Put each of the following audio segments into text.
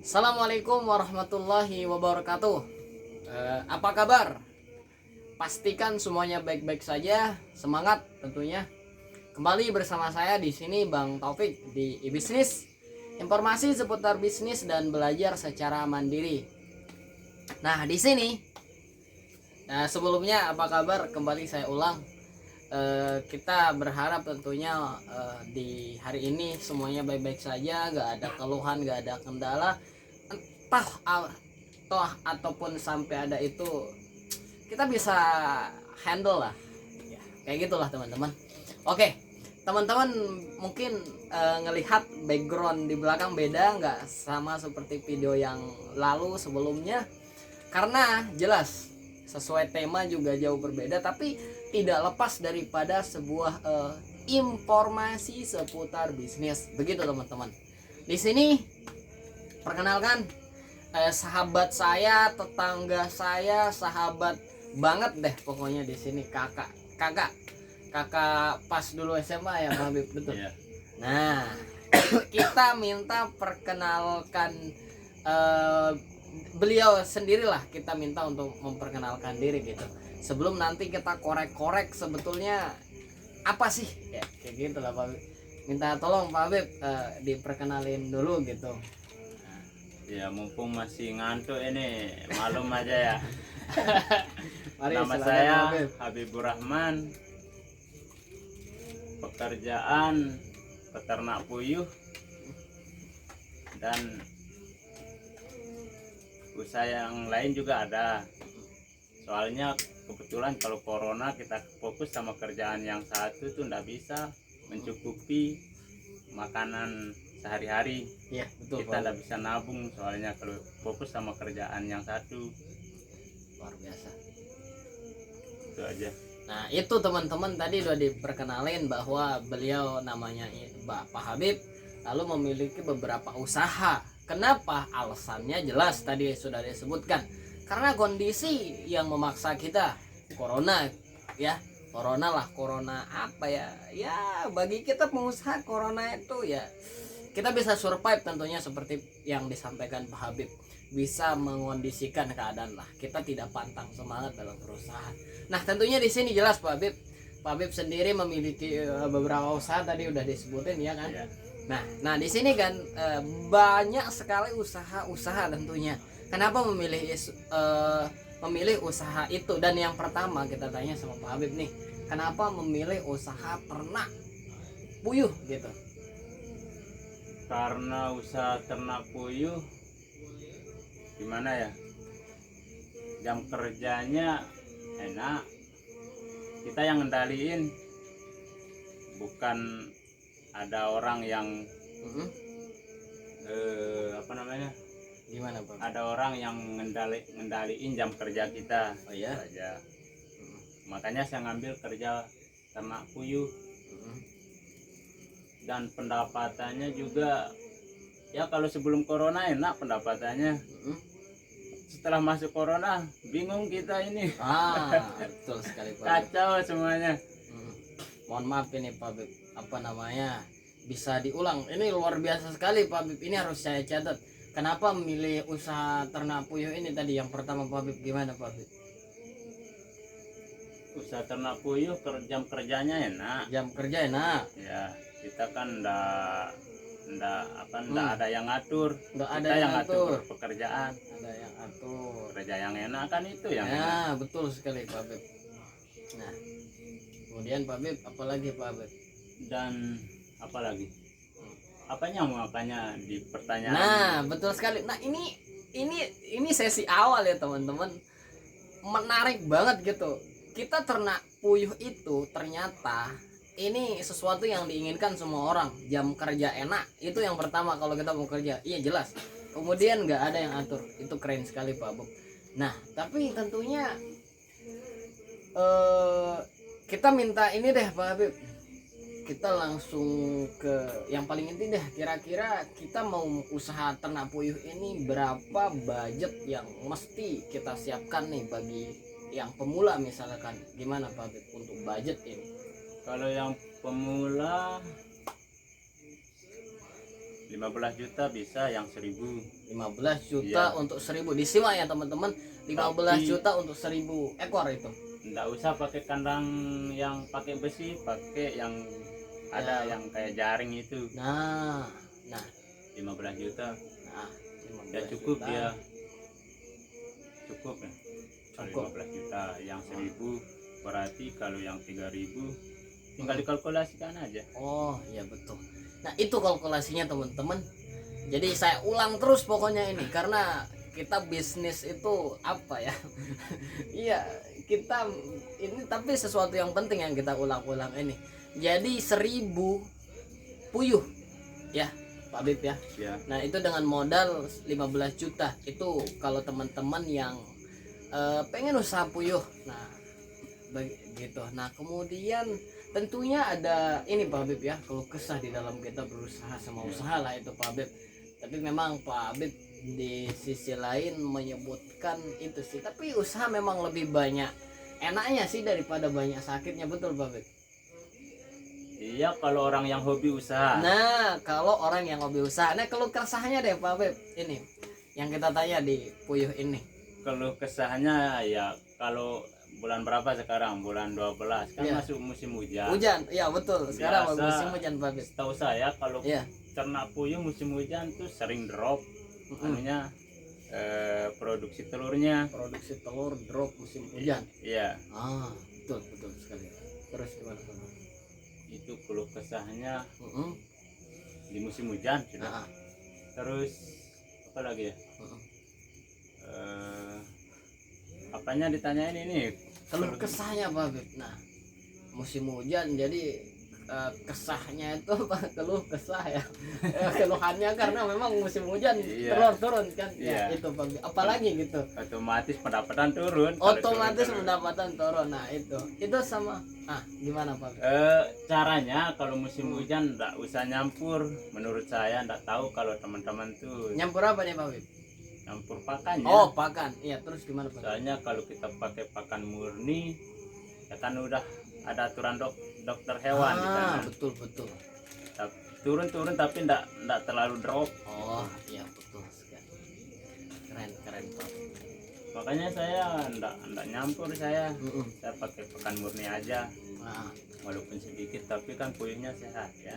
Assalamualaikum warahmatullahi wabarakatuh. Apa kabar? Pastikan semuanya baik-baik saja. Semangat tentunya. Kembali bersama saya di sini Bang Taufik di e-bisnis. Informasi seputar bisnis dan belajar secara mandiri. Nah, di sini sebelumnya apa kabar? Kembali saya ulang. Kita berharap tentunya di hari ini semuanya baik-baik saja, gak ada keluhan, gak ada kendala, entah toh ataupun sampai ada itu kita bisa handle lah ya, kayak gitulah teman-teman. Oke teman-teman, mungkin ngelihat background di belakang beda, nggak sama seperti video yang lalu sebelumnya, karena jelas sesuai tema juga jauh berbeda, tapi tidak lepas daripada sebuah informasi seputar bisnis. Begitu teman-teman. Di sini perkenalkan sahabat saya, tetangga saya, sahabat banget deh pokoknya di sini, kakak pas dulu SMA ya Pak Habib, betul. Yeah. Nah, kita minta perkenalkan beliau sendirilah, kita minta untuk memperkenalkan diri gitu. Sebelum nanti kita korek-korek sebetulnya apa sih ya, kayak gitu lah Pak Habib. Minta tolong Pak Habib diperkenalin dulu gitu. Ya mumpung masih ngantuk ini, malum aja ya. Mari, nama saya Habibur Rahman, pekerjaan peternak puyuh dan usaha yang lain juga ada. Soalnya kebetulan kalau corona kita fokus sama kerjaan yang satu tuh nggak bisa mencukupi makanan sehari-hari. Iya, betul. Kita nggak bisa nabung soalnya kalau fokus sama kerjaan yang satu. Luar biasa. Itu aja. Nah itu teman-teman, tadi udah diperkenalin bahwa beliau namanya Pak Habib, lalu memiliki beberapa usaha. Kenapa? Alasannya jelas tadi sudah disebutkan, karena kondisi yang memaksa kita, corona ya. Corona apa ya, bagi kita pengusaha corona itu ya kita bisa survive tentunya seperti yang disampaikan Pak Habib, bisa mengondisikan keadaan lah, kita tidak pantang semangat dalam perusahaan. Nah tentunya di sini jelas Pak Habib sendiri memiliki beberapa usaha, tadi udah disebutin ya kan. Nah di sini kan banyak sekali usaha tentunya. Kenapa memilih usaha itu? Dan yang pertama kita tanya sama Pak Habib nih, kenapa memilih usaha ternak puyuh gitu? Karena usaha ternak puyuh gimana ya, jam kerjanya enak, kita yang ngendaliin, bukan ada orang yang apa namanya, gimana Pak? ada orang yang ngendaliin jam kerja kita. Oh ya aja. Makanya saya ngambil kerja ternak puyuh. Dan pendapatannya juga ya, kalau sebelum corona enak pendapatannya. Setelah masuk corona bingung kita ini. Betul sekali Pak. Kacau semuanya. Mohon maaf ini Pak Habib, apa namanya, bisa diulang, ini luar biasa sekali Pak Habib, ini harus saya catat. Kenapa memilih usaha ternak puyuh ini tadi yang pertama Pak Habib, gimana Pak Habib? Usaha ternak puyuh jam kerjanya enak. Jam kerja enak Ya, kita kan ndak ada yang ngatur. Ada yang ngatur pekerjaan. Ada yang atur. Kerja yang enak kan itu yang ya enak. Betul sekali Pak Habib. Nah kemudian Pak Habib apalagi Pak Habib? Dan apalagi apanya di pertanyaan. Nah betul sekali. Nah ini sesi awal ya teman-teman, menarik banget gitu. Kita ternak puyuh itu ternyata ini sesuatu yang diinginkan semua orang. Jam kerja enak, itu yang pertama kalau kita mau kerja. Iya jelas. Kemudian nggak ada yang atur, itu keren sekali Pak Bob. Nah tapi tentunya kita minta ini deh Pak Habib, kita langsung ke yang paling inti deh. Kira-kira kita mau usaha ternak puyuh ini berapa budget yang mesti kita siapkan nih bagi yang pemula misalkan, gimana Pak Habib untuk budget ini? Kalau yang pemula 15 juta bisa yang 1000. 15 juta Iya. untuk 1000. Disimak ya teman-teman, 15 Tapi- juta untuk 1000 ekor itu. Nggak usah pakai kandang yang pakai besi, pakai yang ada Ya. yang kayak jaring itu. Nah, nah, 15 juta nah, ya 15 cukup juta. dia, cukup ya. Kalau Cukup. 15 juta yang 1000 berarti kalau yang 3000 tinggal dikalkulasikan aja. Oh, iya betul. Nah, itu kalkulasinya teman-teman. Jadi saya ulang terus pokoknya ini karena kita bisnis itu apa ya? Iya, kita ini tapi sesuatu yang penting yang kita ulang-ulang ini. Jadi 1000 puyuh ya, Pak Bib ya. Ya, Nah, itu dengan modal 15 juta. Itu kalau teman-teman yang pengen usaha puyuh. Nah, begitu. Nah, kemudian tentunya ada ini Pak Bib ya, kalau kesah di dalam kita berusaha sama usaha lah itu Pak Bib. Tapi memang Pak Bib di sisi lain menyebutkan itu sih, tapi usaha memang lebih banyak enaknya sih daripada banyak sakitnya, betul Pak Bib? iya kalau orang yang hobi usaha. Nah, kalau orang yang hobi usaha, nah kalau kesahnya deh Pak Bib, ini yang kita tanya di puyuh ini. Kalau kesahnya ya kalau bulan berapa sekarang? Bulan 12 kan Iya. masuk musim hujan. Hujan, iya betul. Sekarang Biasa. musim hujan Pak Bib. Setahu saya kalau Iya. ternak puyuh musim hujan tuh sering drop anunya, produksi telurnya. Produksi telur drop musim hujan. Iya, Ah, betul betul sekali. Terus gimana Pak? itu keluh kesahnya Heeh. di musim hujan sudah. Nah, Terus apa lagi ya? heeh. Apanya ditanyain ini? Keluh kesahnya Pak Bib. Nah, musim hujan jadi kesahnya itu apa? Keluh kesah ya. Keluhannya karena memang musim hujan Iya. telur turun kan. Ya, Iya. itu Pak Bib. Apalagi gitu. Otomatis pendapatan turun. Kalau Otomatis turun. pendapatan turun. Nah, itu sama gimana Pak Bib? Caranya kalau musim hujan nggak usah nyampur. Menurut saya nggak tahu kalau teman-teman tuh Nyampur apa nih Pak Bib? nyampur pakannya. Oh, pakan. Iya, terus gimana Pak Bib? Soalnya kalau kita pakai pakan murni, ya kan udah ada aturan dokter hewan di sana. Betul betul. Turun tapi ndak terlalu drop. Oh, iya betul sekali. Keren keren Pak. Makanya saya ndak nyampur saya. Mm-mm. Saya pakai pakan murni aja. Nah, Walaupun sedikit tapi kan puyuhnya sehat ya.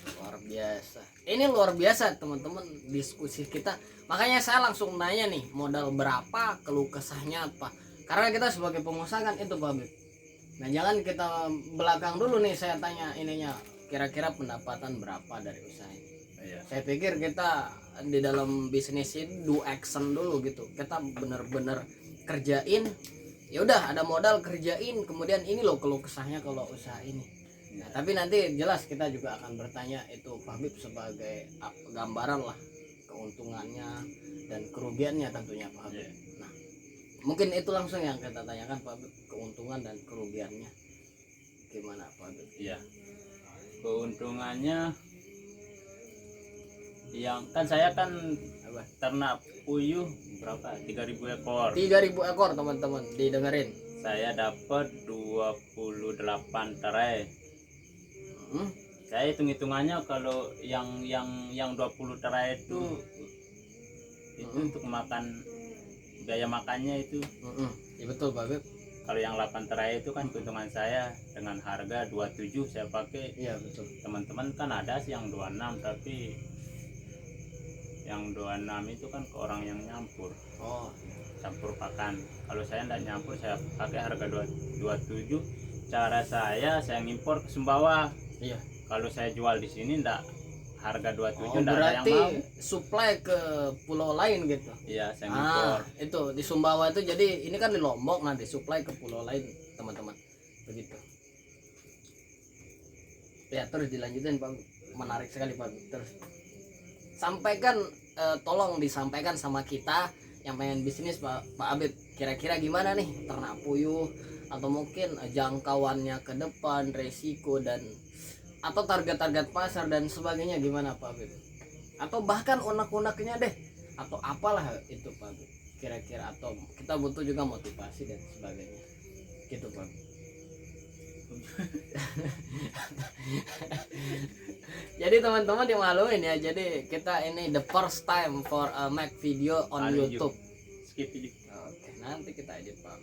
luar biasa. Ini luar biasa teman-teman diskusi kita. Makanya saya langsung nanya nih, modal berapa, keluh kesahnya apa? Karena kita sebagai pengusaha kan itu Pak Bib. Nah, jangan kita belakang dulu nih saya tanya ininya. Kira-kira pendapatan berapa dari usaha ini? Iya. Saya pikir kita di dalam bisnis ini do action dulu gitu. Kita bener-bener kerjain. Ya udah ada modal kerjain, kemudian ini loh keluh kesahnya kalau usaha ini. Nah, tapi nanti jelas kita juga akan bertanya itu Pak Bib sebagai gambaran lah keuntungannya dan kerugiannya tentunya Pak Bib. Iya. Nah, mungkin itu langsung yang kita tanyakan Pak Bib, keuntungan dan kerugiannya gimana Pak Bib? Iya. Keuntungannya yang kan saya kan Apa? ternak puyuh berapa? 3000 ekor. 3000 ekor teman-teman, didengerin. Saya dapat 28 terai. Hmm? Saya hitung-hitungannya kalau yang 20 terai itu untuk makan, biaya makannya itu. Ya betul Pak Bib. Kalau yang 8 terai itu kan keuntungan saya dengan harga 27 saya pakai. Iya betul. Teman-teman kan ada sih yang 26 tapi yang 26 itu kan ke orang yang nyampur. Oh, Campur pakan. Kalau saya enggak nyampur saya pakai harga 27. Cara saya ngimpor ke Sumbawa. iya. Kalau saya jual di sini enggak harga 27 Oh, enggak ada yang berarti mau. supply ke pulau lain gitu. Iya, saya ngimpor. Itu di Sumbawa itu, jadi ini kan di Lombok, nanti supply ke pulau lain teman-teman, begitu ya. Terus dilanjutin Pak, menarik sekali Pak. Terus sampaikan, tolong disampaikan sama kita yang pengen bisnis Pak Abid, kira-kira gimana nih ternak puyuh, atau mungkin jangkauannya ke depan, resiko dan atau target-target pasar dan sebagainya gimana Pak Abid, atau bahkan unek-uneknya deh, atau apalah itu Pak Abid kira-kira, atau kita butuh juga motivasi dan sebagainya gitu Pak. Jadi teman-teman dimaluin ya. Jadi kita ini the first time for make video on Ada YouTube. skip aja. Oke, nanti kita edit Pak.